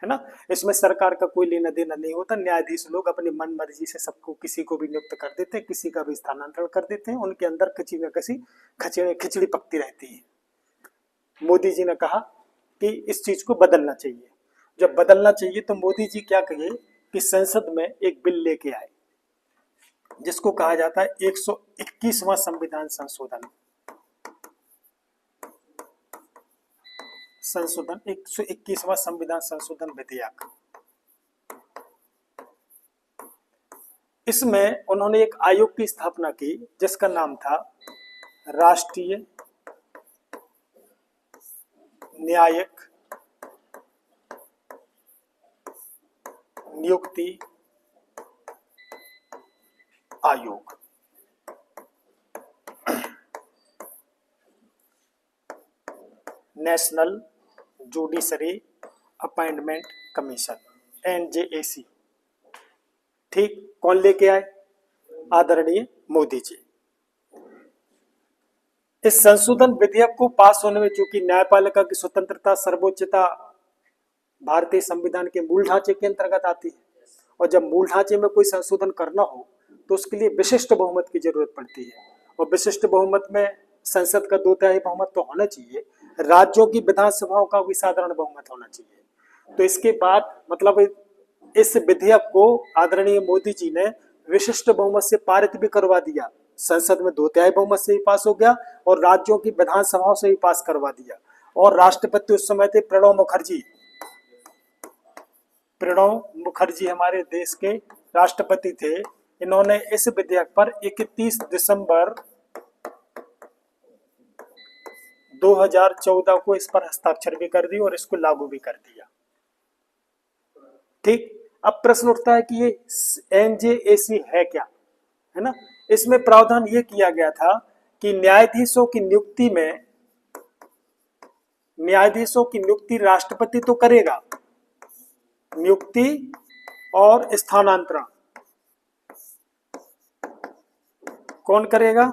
है ना? इसमें सरकार का कोई लेना देना नहीं होता। न्यायाधीश लोग अपनी मन मर्जी से सबको, किसी को भी नियुक्त कर देते हैं, किसी का भी स्थानांतरण कर देते हैं, उनके अंदर किसी न किसी खिचड़ी पकती रहती है। मोदी जी ने कहा कि इस चीज को बदलना चाहिए। जब बदलना चाहिए तो मोदी जी क्या कहे कि संसद में एक बिल लेके आए जिसको कहा जाता है 121वां संविधान संशोधन 121वां संविधान संशोधन विधेयक। इसमें उन्होंने एक आयोग की स्थापना की जिसका नाम था राष्ट्रीय न्यायिक नियुक्ति आयोग। National judiciary appointment commission, NJAC। ठीक, कौन लेके आए? आदरणीय मोदी जी। इस संशोधन विधेयक को पास होने में चूंकि न्यायपालिका की स्वतंत्रता, सर्वोच्चता भारतीय संविधान के मूल ढांचे के अंतर्गत आती है, और जब मूल ढांचे में कोई संशोधन करना हो तो उसके लिए विशिष्ट बहुमत की जरूरत पड़ती है, और विशिष्ट बहुमत में संसद का 2/3 बहुमत तो होना चाहिए, राज्यों की विधानसभाओं का भी साधारण बहुमत होना चाहिए। तो इसके बाद मतलब इस विधेयक को आदरणीय मोदी जी ने विशिष्ट बहुमत से पारित भी करवा दिया। संसद में 2/3 बहुमत से ही पास हो गया और राज्यों की विधानसभाओं से ही पास करवा दिया। और राष्ट्रपति उस समय थे प्रणब मुखर्जी। प्रणब मुखर्जी हमारे देश के राष्ट्रपति थे। इन्होंने इस विधेयक पर 31 दिसंबर 2014 को इस पर हस्ताक्षर भी कर दिए और इसको लागू भी कर दिया। ठीक, अब प्रश्न उठता है कि ये NJAC है क्या, है ना? इसमें प्रावधान ये किया गया था कि न्यायाधीशों की नियुक्ति राष्ट्रपति तो करेगा, नियुक्ति और स्थानांतरण कौन करेगा?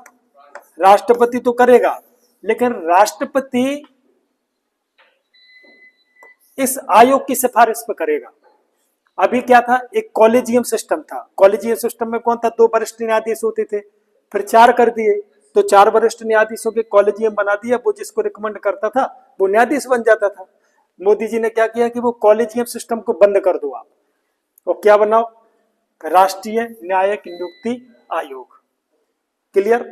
राष्ट्रपति तो करेगा, लेकिन राष्ट्रपति इस आयोग की सिफारिश पर करेगा। अभी क्या था? एक कॉलेजियम सिस्टम था। कॉलेजियम सिस्टम में कौन था? 2 वरिष्ठ न्यायाधीश होते थे, फिर 4 कर दिए, तो 4 वरिष्ठ न्यायाधीशों के कॉलेजियम बना दिया। वो जिसको रिकमेंड करता था वो न्यायाधीश बन जाता था। मोदी जी ने क्या किया कि वो कॉलेजियम सिस्टम को बंद कर दो आप, और क्या बनाओ? राष्ट्रीय न्यायिक नियुक्ति आयोग। क्लियर?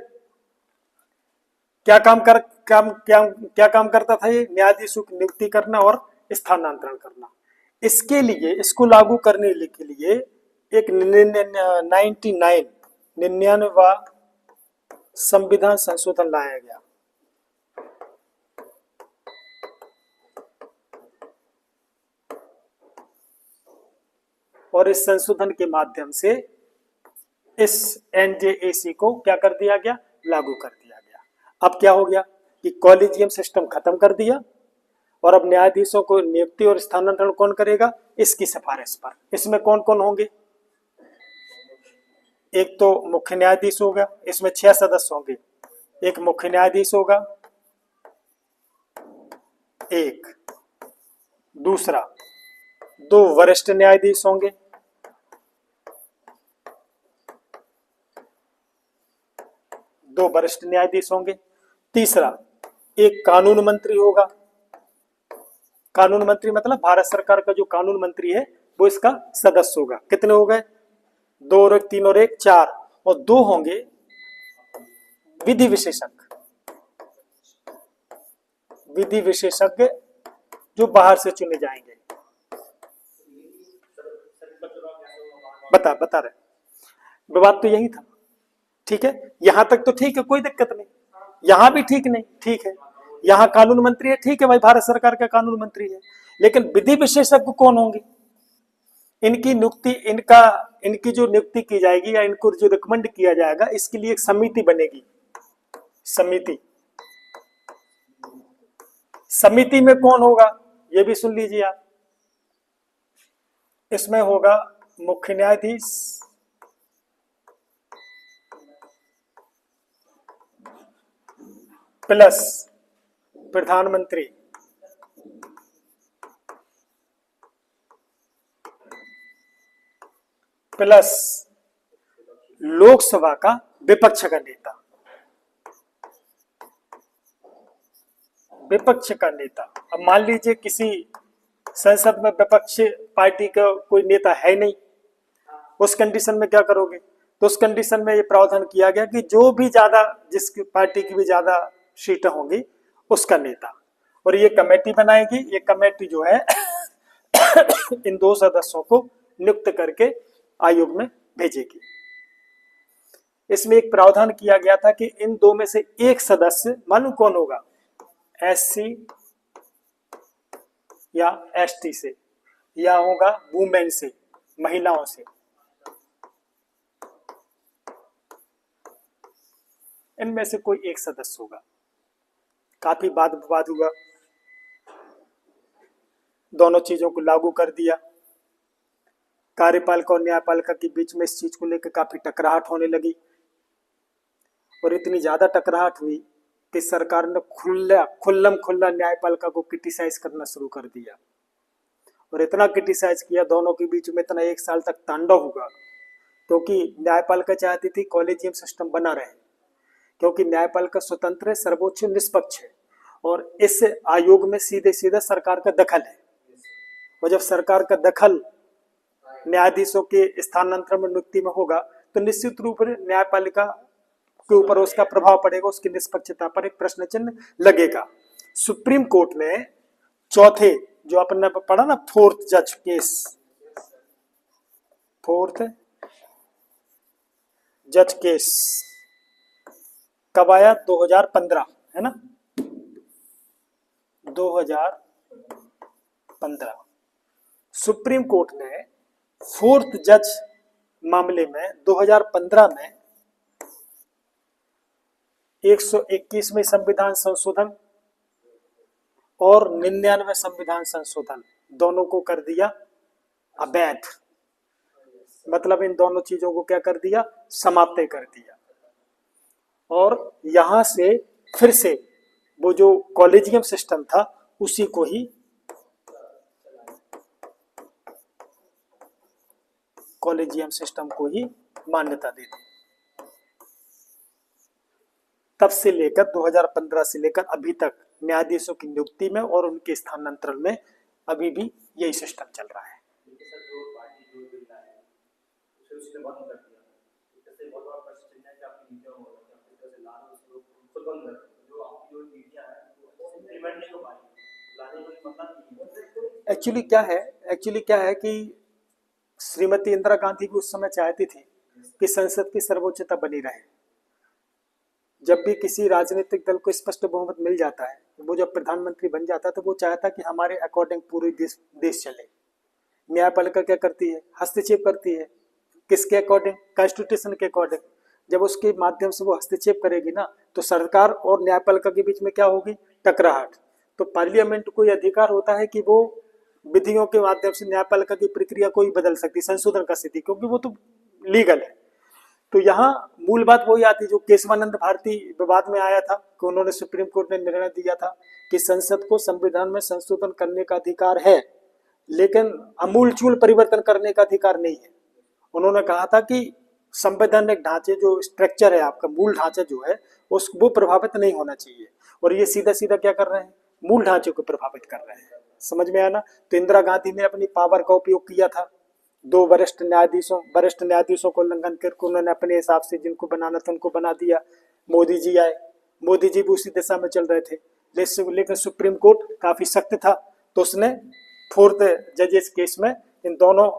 क्या काम करता था ये? न्यायाधीशों की नियुक्ति करना और स्थानांतरण करना। इसके लिए, इसको लागू करने के लिए एक 99वां संविधान संशोधन लाया गया। और इस संशोधन के माध्यम से इस NJAC को क्या कर दिया गया? लागू कर दिया गया। अब क्या हो गया कि कॉलेजियम सिस्टम खत्म कर दिया, और अब न्यायाधीशों को नियुक्ति और स्थानांतरण कौन करेगा? इसकी सिफारिश पर। इसमें कौन कौन होंगे? एक तो मुख्य न्यायाधीश होगा, इसमें 6 सदस्य होंगे। एक मुख्य न्यायाधीश होगा, एक दूसरा 2 वरिष्ठ न्यायाधीश होंगे, 2 वरिष्ठ न्यायाधीश होंगे। तीसरा एक कानून मंत्री होगा। कानून मंत्री मतलब भारत सरकार का जो कानून मंत्री है वो इसका सदस्य होगा। कितने हो गए? 2 और 1 3 और 1 4, और 2 होंगे विधि विशेषज्ञ। विधि विशेषज्ञ जो बाहर से चुने जाएंगे। बता रहे, विवाद तो यही था। ठीक है, यहां तक तो ठीक है, कोई दिक्कत नहीं। यहां भी ठीक नहीं, ठीक है, यहां कानून मंत्री है, ठीक है भाई, भारत सरकार का कानून मंत्री है, लेकिन विधि विशेषज्ञ कौन होंगे? इनकी नियुक्ति, इनकी जो नियुक्ति की जाएगी या इनको जो रिकमेंड किया जाएगा, इसके लिए एक समिति बनेगी। समिति में कौन होगा? ये भी सुन लीजिए आप। इसमें होगा मुख्य न्यायाधीश, प्लस प्रधानमंत्री, प्लस लोकसभा का विपक्ष का नेता। अब मान लीजिए किसी संसद में विपक्ष पार्टी का कोई नेता है नहीं, उस कंडीशन में क्या करोगे? तो उस कंडीशन में ये प्रावधान किया गया कि जो भी ज्यादा, जिसकी पार्टी की भी ज्यादा सीटें होंगी उसका नेता, और ये कमेटी बनाएगी। ये कमेटी जो है इन 2 सदस्यों को नियुक्त करके आयोग में भेजेगी। इसमें एक प्रावधान किया गया था कि इन 2 में से एक सदस्य मालूम कौन होगा? SC या ST से, या होगा वुमेन से, महिलाओं से। इनमें से कोई एक सदस्य होगा। काफी वाद विवाद हुआ, दोनों चीजों को लागू कर दिया। कार्यपालिका और न्यायपालिका के बीच में इस चीज को लेकर काफी टकराहट होने लगी और इतनी ज्यादा टकराहट हुई कि सरकार ने खुल्लम खुल्ला न्यायपालिका को क्रिटिसाइज करना शुरू कर दिया और इतना क्रिटिसाइज किया, दोनों के बीच में इतना 1 साल तक तांडव हुआ, क्योंकि न्यायपालिका चाहती थी कॉलेजियम सिस्टम बना रहे, क्योंकि न्यायपालिका स्वतंत्र है, सर्वोच्च निष्पक्ष है और इस आयोग में सीधे सीधे सरकार का दखल है। और जब सरकार का दखल न्यायाधीशों के स्थानांतरण में नियुक्ति में होगा तो निश्चित रूप से न्यायपालिका के ऊपर उसका प्रभाव पड़ेगा, उसकी निष्पक्षता पर एक प्रश्न चिन्ह लगेगा। सुप्रीम कोर्ट ने चौथे, जो अपन ने पढ़ा ना, फोर्थ जज केस, फोर्थ जज केस कब आया? 2015, है ना, 2015। सुप्रीम कोर्ट ने फोर्थ जज मामले में 2015 में 121वें संविधान संशोधन और 99वें संविधान संशोधन दोनों को कर दिया अवैध। मतलब इन दोनों चीजों को क्या कर दिया? समाप्त कर दिया। और यहां से फिर से वो जो कॉलेजियम सिस्टम था उसी को ही कॉलेजियम सिस्टम को ही मान्यता दे दी। तब से लेकर 2015 से लेकर अभी तक न्यायाधीशों की नियुक्ति में और उनके स्थानांतरण में अभी भी यही सिस्टम चल रहा है। एक्चुअली क्या है कि श्रीमती इंदिरा गांधी भी उस समय चाहती थी कि संसद की सर्वोच्चता बनी रहे। जब भी किसी राजनीतिक दल को स्पष्ट बहुमत मिल जाता है, वो जब प्रधानमंत्री बन जाता है तो वो चाहता कि हमारे अकॉर्डिंग पूरे देश चले। न्यायपालिका क्या करती है? हस्तक्षेप करती है। किसके अकॉर्डिंग? कॉन्स्टिट्यूशन के अकॉर्डिंग। जब उसके माध्यम से वो हस्तक्षेप करेगी ना तो सरकार और न्यायपालिका के बीच में क्या होगी? टकराहट। तो पार्लियामेंट को यह अधिकार होता है कि वो विधियों के माध्यम से न्यायपालिका की प्रक्रिया को ही बदल सकती, संशोधन कर सकती, क्योंकि वो तो लीगल है। तो यहाँ मूल बात वही आती जो केशवानंद भारती विवाद में आया था कि उन्होंने, सुप्रीम कोर्ट ने निर्णय दिया था कि संसद को संविधान में संशोधन करने का अधिकार है, लेकिन अमूलचूल परिवर्तन करने का अधिकार नहीं है। उन्होंने कहा था कि संवैधानिक ढांचे, जो स्ट्रक्चर है आपका, मूल ढांचा जो है वो प्रभावित नहीं होना चाहिए। और ये सीधा सीधा क्या कर रहे हैं? मूल ढांचे को प्रभावित कर रहे हैं। समझ में आया ना? तो इंदिरा गांधी ने अपनी पावर का उपयोग किया था। 2 वरिष्ठ न्यायाधीशों को उल्लंघन करके उन्होंने अपने हिसाब से जिनको बनाना था उनको बना दिया। मोदी जी आए, मोदी जी भी उसी दिशा में चल रहे थे, लेकिन सुप्रीम कोर्ट काफी सख्त था, तो उसने फोर्थ जजेस केस में इन दोनों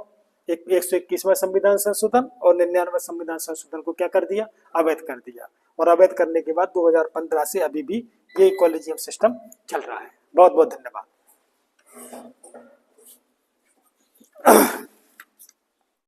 121वां संविधान संशोधन और 99वां संविधान संशोधन को क्या कर दिया? अवैध कर दिया। और अवैध करने के बाद 2015 से अभी भी ये कॉलेजियम सिस्टम चल रहा है। बहुत बहुत धन्यवाद।